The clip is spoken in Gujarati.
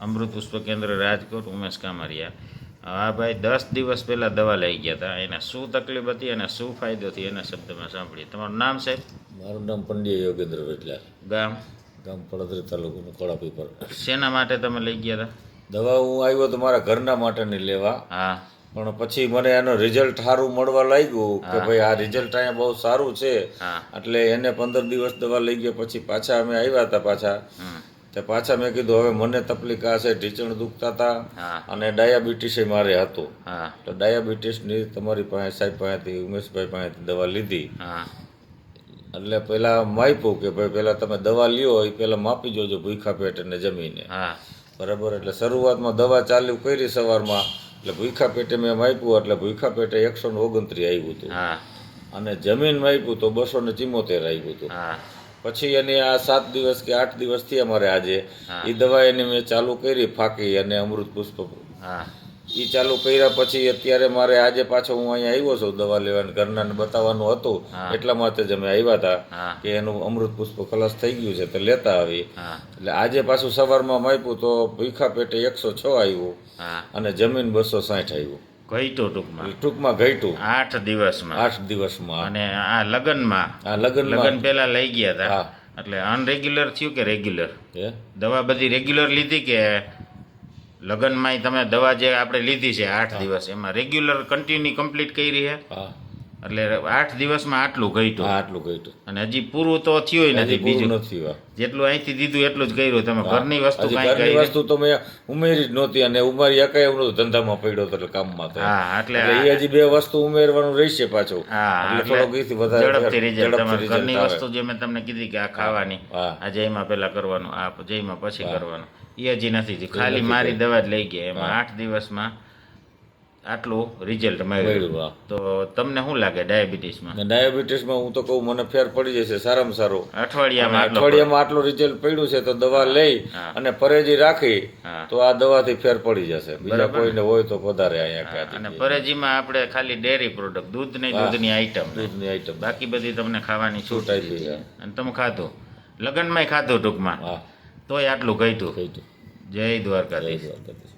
અમૃત પુષ્પ કેન્દ્ર રાજકોટ, ઉમેશ કામરિયા. હા ભાઈ, 10 દિવસ પહેલાં દવા લઈ ગયા હતા. એને શું તકલીફ હતી અને શું ફાયદો થયો એના શબ્દમાં સાંભળીએ. તમારું નામ સાહેબ? મારું નામ પંડ્યા યોગેન્દ્ર વેટલા, ગામ? ગામ પડદરી તાલુકાનું કોળાપીપર. શેના માટે તમે લઈ ગયા હતા? દવા હું આવ્યો તો મારા ઘરના માટે નહીં લેવા, હા પણ પછી મને એનો રિઝલ્ટ સારું મળવા લાગ્યું કે ભાઈ આ રિઝલ્ટ અહીંયા બહુ સારું છે. હા એટલે એને 15 દિવસ દવા લઈ ગયા પછી પાછા અમે આવ્યા હતા પાછા. તે પાછા મેં કીધું હવે મને તકલીફ આ છે, ઢીચણ દુખતા હતા હા અને ડાયાબિટીસ મારે હતું. હા તો ડાયાબિટીસની તમારી પાસે સાહેબ પાસેથી ઉમેશભાઈ પાસેથી દવા લીધી. હા એટલે પહેલાં માપ્યું કે ભાઈ પહેલાં તમે દવા લ્યો એ પહેલાં માપી જોજો ભૂખા પેટે ને જમીને. હા બરાબર. એટલે શરૂઆતમાં દવા ચાલુ કરી સવારમાં, એટલે ભૂખા પેટે મેં માપ્યું એટલે ભૂખા પેટે 129 આવ્યું હતું હા અને જમીન માપ્યું તો 274 આવ્યું હતું. હા પછી એની આ 7 દિવસ કે 8 દિવસ થયા અમારે આજે હા. એ દવા એની મેં ચાલુ કરી ફાકી અને અમૃત પુષ્પ હા એ ચાલુ કર્યા પછી અત્યારે મારે આજે પાછો હું અહીંયા આવ્યો છું દવા લેવાનું, ઘરનાને બતાવવાનું હતું હા. એટલા માટે જ અમે આવ્યા હતા હા કે એનું અમૃત પુષ્પ ખલાસ થઈ ગયું છે તો લેતા આવી. હા એટલે આજે પાછું સવારમાં માપ્યું તો ભૂખા પેટે 106 આવ્યું હા અને જમીન 260 આવ્યું. ગઈતો ટૂંકમાં ટૂંકમાં ઘટ્યું 8 દિવસમાં. 8 દિવસમાં. અને આ લગ્નમાં આ લગ્નમાં લગ્ન પહેલા લઈ ગયા હતા હા. એટલે અનરેગ્યુલર થયું કે રેગ્યુલર? હે? દવા બધી રેગ્યુલર લીધી કે લગ્નમાં તમે દવા જે આપણે લીધી છે 8 દિવસ એમાં રેગ્યુલર કન્ટિન્યુ કમ્પ્લીટ કરી છે? હા એટલે 8 દિવસમાં આટલું ઘટ્યું હા આટલું ઘટ્યું. અને હજી પૂરું તો થયું નથી. હજી પૂરું બીજું નથી આ. જેટલું અહીંથી દીધું એટલું જ કર્યું. તમે ઘરની વસ્તુ હજી કાંઈ ઘરની કરી? વસ્તુ તો મેં ઉમેરી જ નહોતી અને ઉમારી એકાય એમનો ધંધામાં પડ્યો હતો એટલે કામમાં તો. હા એટલે એટલે એ હજી 2 વસ્તુ ઉમેરવાનું રહેશે પાછું. હા એટલે એટલે થોડોક એથી વધારે ઝડપથી રિઝલ્ટ. ઝડપથી તમારી result ઘરની આવે. વસ્તુ જે મેં તમને કીધી કે આ ખાવાની, હા. આ જયમાં પહેલા કરવાનું, આ જયમાં પછી કરવાનું, એ હજી નથી થયું. ખાલી મારી દવા જ લઈ ગયા એમાં 8 દિવસમાં આટલું રિઝલ્ટ મળ્યું. મળ્યું, હા. તો તમને શું લાગે ડાયાબિટીસમાં? અને ડાયાબિટીસમાં હું તો કહું મને ફેર પડી જશે સારામાં સારો. અઠવાડિયામાં આટલો અઠવાડિયામાં આટલું રિઝલ્ટ પડ્યું છે તો દવા લઈ હા. અને પરેજી રાખી હા. તો આ દવાથી ફેર પડી જશે. બીજા બરાબર. કોઈને હોય તો વધારે અહીંયા અને ક્યાંથી પરેજીમાં આપણે ખાલી ડેરી પ્રોડક્ટ, દૂધ નહીં, દૂધની આઈટમ, દૂધની આઈટમ બાકી બધી તમને ખાવાની છૂટ છૂટ આપી, છે. હા. અને તમે ખાધું, લગ્નમાંય ખાધું ટૂંકમાં, હા તોય આટલું ઘટ્યું. થઈ ગયું. જય દ્વારકાધીશ. જય દ્વારકાધીશ.